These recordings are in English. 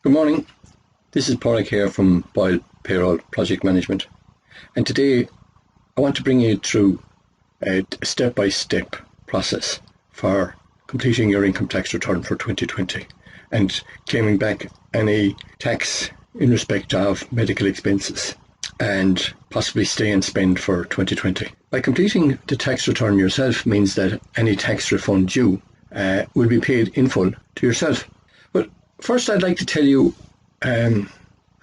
Good morning, this is Paul here from Boyle Payroll Project Management, and today I want to bring you through a step-by-step process for completing your income tax return for 2020 and claiming back any tax in respect of medical expenses and possibly stay and spend for 2020. By completing the tax return yourself means that any tax refund due will be paid in full to yourself. But first I'd like to tell you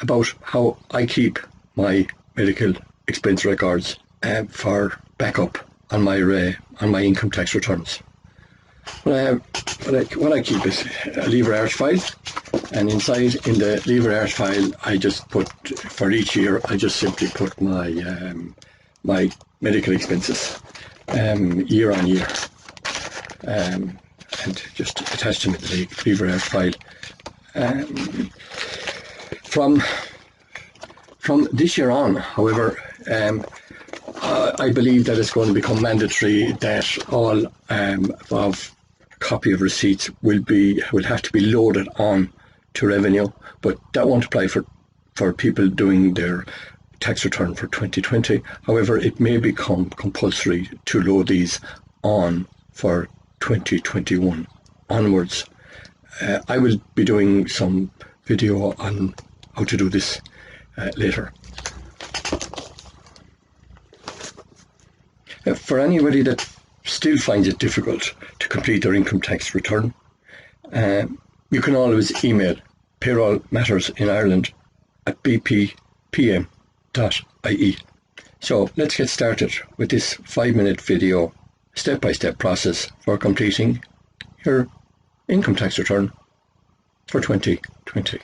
about how I keep my medical expense records for backup on my income tax returns. What I keep is a lever arch file, and inside in the lever arch file I just put, for each year, I just simply put my my medical expenses year on year, and just attach them to the lever arch file. From this year on, however, I believe that it's going to become mandatory that all of copy of receipts will have to be loaded on to revenue, but that won't apply for people doing their tax return for 2020. However, it may become compulsory to load these on for 2021 onwards. I will be doing some video on how to do this later. For anybody that still finds it difficult to complete their income tax return, you can always email Payroll Matters in Ireland at bppm.ie. So let's get started with this 5-minute video step-by-step process for completing your income tax return for 2020.